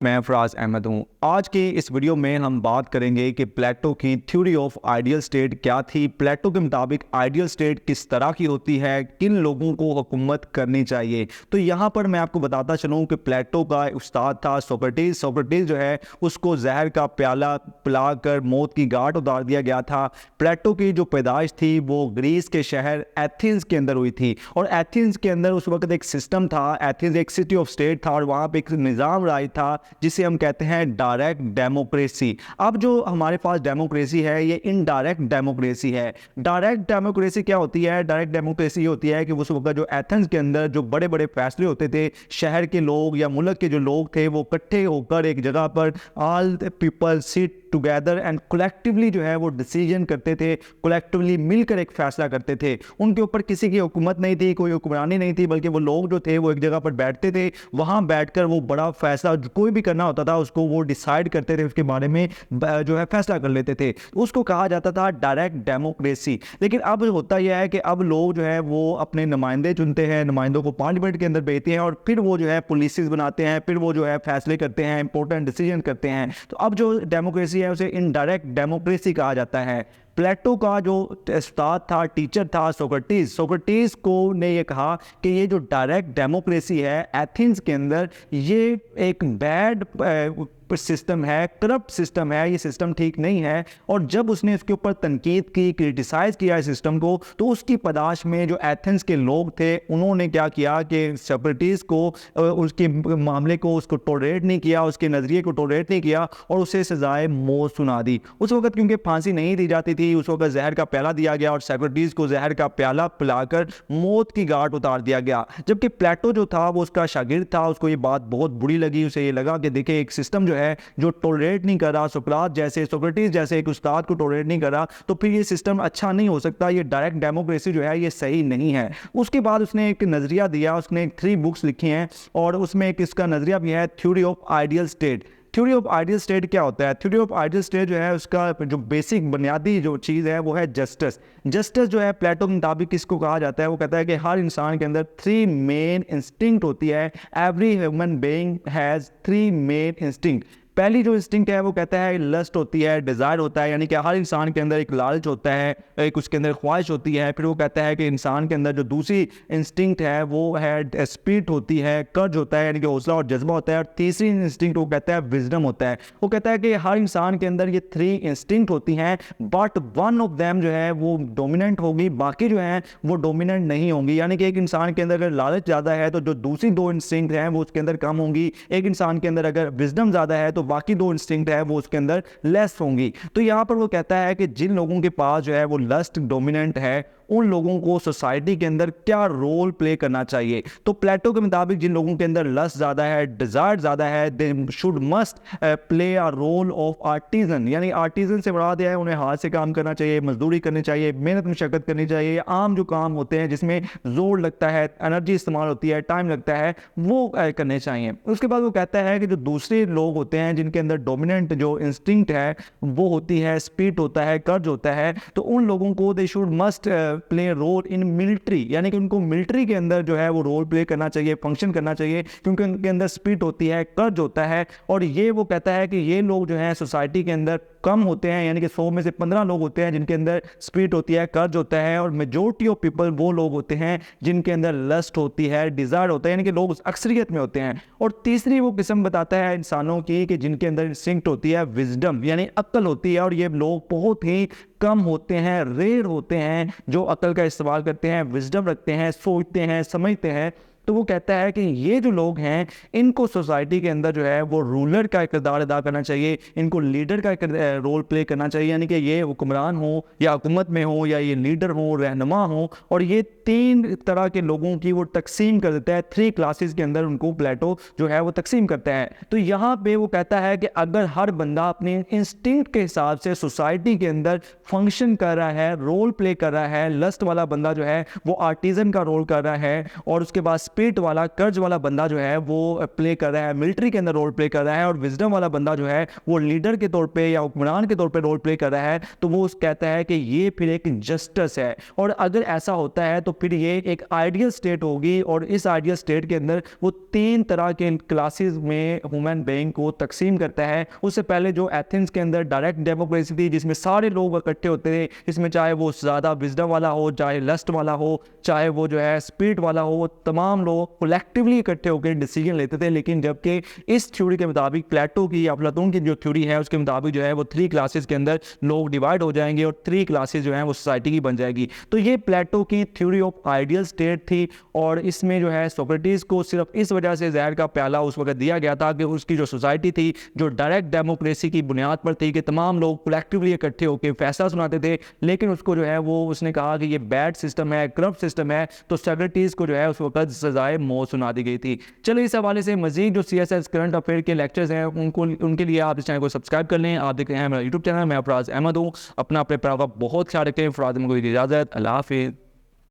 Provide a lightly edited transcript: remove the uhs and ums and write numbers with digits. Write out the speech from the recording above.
मैं फराज अहमद हूँ। आज की इस वीडियो में हम बात करेंगे कि प्लेटो की थ्योरी ऑफ आइडियल स्टेट क्या थी। प्लेटो के मुताबिक आइडियल स्टेट किस तरह की होती है, किन लोगों को हुकूमत करनी चाहिए। तो यहाँ पर मैं आपको बताता चलूँ कि प्लेटो का उस्ताद था सोक्रेटिस। सोक्रेटिस जो है उसको जहर का प्याला पिलाकर मौत की घाट उतार दिया गया था। प्लेटो की जो पैदाइश थी वो ग्रीस के शहर एथेंस के अंदर हुई थी और एथेंस के अंदर उस वक्त एक सिस्टम था। एथेंस एक सिटी ऑफ स्टेट था और वहाँ पे एक निज़ाम राज था जिसे हम कहते हैं डायरेक्ट डेमोक्रेसी। अब जो हमारे पास डेमोक्रेसी है ये इनडायरेक्ट डेमोक्रेसी है। डायरेक्ट डेमोक्रेसी क्या होती है? डायरेक्ट डेमोक्रेसी होती है कि उस वक्त जो एथेंस के अंदर जो बड़े बड़े फैसले होते थे, शहर के लोग या मुल्क के जो लोग थे वो इकट्ठे होकर एक जगह पर all people sit together and collectively जो है वो डिसीजन करते थे, कलेक्टिवली मिलकर एक फैसला करते थे। उनके ऊपर किसी की हुकूमत नहीं थी, कोई हुक्मरानी नहीं थी, बल्कि वो लोग जो थे वो एक जगह पर बैठते थे। वहाँ बैठकर वो बड़ा फैसला कोई भी करना होता था उसको वो डिसाइड करते थे, उसके बारे में जो है फैसला कर लेते थे। उसको कहा जाता था डायरेक्ट डेमोक्रेसी। लेकिन अब होता यह है कि अब लोग जो है वो अपने नुमाइंदे चुनते हैं, नुमाइंदों को पार्लियामेंट के अंदर भेजते हैं और फिर वो जो है पॉलिसीज बनाते हैं, फिर वो जो है फैसले करते हैं, इंपॉर्टेंट डिसीजन करते हैं। तो अब जो डेमोक्रेसी है उसे इनडायरेक्ट डेमोक्रेसी कहा जाता है। प्लेटो का जो उस्ताद था, टीचर था सोक्रेटिस, सोक्रेटिस को ने ये कहा कि ये जो डायरेक्ट डेमोक्रेसी है एथेंस के अंदर ये एक बैड सिस्टम है, करप्ट सिस्टम है, ये सिस्टम ठीक नहीं है। और जब उसने इसके ऊपर तनकीद की, क्रिटिसाइज किया इस सिस्टम को, तो उसकी पदाश में जो एथेंस के लोग थे उन्होंने क्या किया कि सोक्रेटिस को उसके मामले को उसको टॉलरेट नहीं किया, उसके नज़रिए को टॉलरेट नहीं किया और उसे सजाए मौत सुना दी। उस वक्त क्योंकि फांसी नहीं दी जाती थी, उस वक्त जहर का प्याला दिया गया और सोक्रेटिस को जहर का प्याला पिलाकर मौत की घाट उतार दिया गया। जबकि प्लेटो जो था वो उसका शागिर्द था, उसको ये बात बहुत बुरी लगी। उसे ये लगा कि देखिए एक सिस्टम जो है जो टॉलरेट नहीं कर रहा, सोक्रेटिस जैसे एक उस्ताद को टॉलरेट नहीं कर रहा, तो फिर ये सिस्टम अच्छा नहीं हो सकता, ये डायरेक्ट डेमोक्रेसी जो है ये सही नहीं है। उसके बाद उसने एक नज़रिया दिया, उसने 3 बुक्स लिखी हैं और उसमें एक इसका नज़रिया भी है theory of ideal state. Theory of ideal state क्या होता है? थ्योरी ऑफ आइडियल स्टेट जो है उसका जो बेसिक बुनियादी जो चीज़ है वो है जस्टिस। जस्टिस जो है प्लेटो के मुताबिक किसको कहा जाता है? वो कहता है कि हर इंसान के अंदर 3 मेन इंस्टिंक्ट होती है। Every human being has 3 main instinct. पहली जो इंस्टिंक्ट है वो कहता है लस्ट होती है, डिज़ायर होता है, यानी कि हर इंसान के अंदर एक लालच होता है, एक उसके अंदर ख्वाहिश होती है। फिर वो कहता है कि इंसान के अंदर जो दूसरी इंस्टिंक्ट है वो है स्पिरिट होती है, कर्ज होता है, यानी कि हौसला और जज्बा होता है। और तीसरी इंस्टिंक्ट वो कहता है विजडम होता है। वो कहता है कि हर इंसान के अंदर ये 3 इंस्टिंक्ट होती हैं, बट वन ऑफ देम जो है वो डोमिनेंट होगी, बाकी जो है वो डोमिनेंट नहीं होंगी। यानी कि एक इंसान के अंदर अगर लालच ज़्यादा है तो जो दूसरी 2 इंस्टिंक्ट हैं वो उसके अंदर कम होंगी। एक इंसान के अंदर अगर विजडम ज़्यादा है तो बाकी 2 इंस्टिंक्ट है वो उसके अंदर लेस होंगी। तो यहाँ पर वो कहता है कि जिन लोगों के पास जो है वो लस्ट डोमिनेंट है उन लोगों को सोसाइटी के अंदर क्या रोल प्ले करना चाहिए। तो प्लेटो के मुताबिक जिन लोगों के अंदर लस्ट ज़्यादा है, डिज़ायर ज़्यादा है, they should must play a role of artisan. यानी आर्टिजन से मुराद है उन्हें हाथ से काम करना चाहिए, मजदूरी करनी चाहिए, मेहनत मशक्कत करनी चाहिए। आम जो काम होते हैं जिसमें जोर लगता है, एनर्जी इस्तेमाल होती है, टाइम लगता है, वो करने चाहिए। उसके बाद वो कहता है कि जो दूसरे लोग होते हैं जिनके अंदर डोमिनेंट जो इंस्टिंक्ट है वो होती है स्पिरिट होता है, कर्ज होता है, तो उन लोगों को they should must play role in military. यानी कि उनको मिलिट्री के अंदर जो है वो रोल प्ले करना चाहिए, फंक्शन करना चाहिए, क्योंकि उनके अंदर स्पिरिट होती है, कर्ज होता है। और ये वो कहता है कि ये लोग जो हैं सोसाइटी के अंदर कम होते हैं, यानी कि 100 में से 15 लोग होते हैं जिनके अंदर स्पिरिट होती है, कर्ज होता है। और मेजोरिटी ऑफ पीपल वो लोग होते हैं जिनके अंदर लस्ट होती है, डिज़ायर होता है, यानी कि लोग अक्सरियत में होते हैं। और तीसरी वो किस्म बताता है इंसानों की कि जिनके अंदर इंस्टिंक्ट होती है विजडम, यानी अक्ल होती है। और ये लोग बहुत ही कम होते हैं, रेयर होते हैं जो अक्ल का इस्तेमाल करते हैं, विजडम रखते हैं, सोचते हैं, समझते हैं। तो वो कहता है कि ये जो लोग हैं इनको सोसाइटी के अंदर जो है वो रूलर का किरदार अदा करना चाहिए, इनको लीडर का रोल प्ले करना चाहिए। यानी कि ये हुक्मरान हो या हुकूमत में हो या ये लीडर हो, रहनुमा हो। और ये 3 तरह के लोगों की वो तकसीम कर देता है, 3 क्लासेस के अंदर उनको प्लेटो जो है वो तकसीम करता है। तो यहाँ पे वो कहता है कि अगर हर बंदा अपने इंस्टिंक्ट के हिसाब से सोसाइटी के अंदर फंक्शन कर रहा है, रोल प्ले कर रहा है, लस्ट वाला बंदा जो है वो आर्टिजन का रोल कर रहा है, और उसके बाद स्पिरिट वाला, कर्ज वाला बंदा जो है वो प्ले कर रहा है, मिलिट्री के अंदर रोल प्ले कर रहा है, और विजडम वाला बंदा जो है वो लीडर के तौर पे या हुक्मरान के तौर पे रोल प्ले कर रहा है, तो वो कहता है कि ये फिर एक जस्टिस है। और अगर ऐसा होता है तो फिर ये एक आइडियल स्टेट होगी और इस आइडियल स्टेट के अंदर वो 3 तरह के क्लासेस में ह्यूमन बीइंग को तकसीम करता है। उससे पहले जो एथेंस के अंदर डायरेक्ट डेमोक्रेसी थी जिसमें सारे लोग इकट्ठे होते थे, इसमें चाहे वो ज़्यादा विजडम वाला हो, चाहे लस्ट वाला हो, चाहे वो जो है स्पिरिट वाला हो, वो तमाम लोग कलेक्टिवली इकट्ठे होकर डिसीजन लेते थे। लेकिन जबकि इस थ्योरी के मुताबिक, प्लेटो की या अफलातून की जो थ्योरी है उसके मुताबिक जो है वो 3 क्लासेस के अंदर लोग डिवाइड हो जाएंगे और 3 क्लासेस जो है वो सोसाइटी की बन जाएगी। तो ये प्लेटो की थ्योरी ऑफ आइडियल स्टेट थी और इसमें जो है सोक्रेटिस को सिर्फ इस वजह से जहर का प्याला उस वक्त दिया गया था कि उसकी जो सोसाइटी थी जो डायरेक्ट डेमोक्रेसी की बुनियाद पर थी कि तमाम लोग कलेक्टिवली इकट्ठे होकर फैसला सुनाते थे, लेकिन उसको जो है वो उसने कहा कि ये बैड सिस्टम है, करप्ट सिस्टम है, तो सोक्रेटिस को जो है उस वक्त सजाए मौत सुना दी गई थी। चलिए इस हवाले से मजीद जो CSS करंट अफेयर के लेक्चर्स हैं उनके लिए आप इस चैनल को सब्सक्राइब कर लें। आप देख रहे हैं मेरा यूट्यूब चैनल, मैं फराज अहमद हूँ। अपना अपने बहुत ख्याल रखें। फराज को इजाज़त, अल्लाह हाफिज़।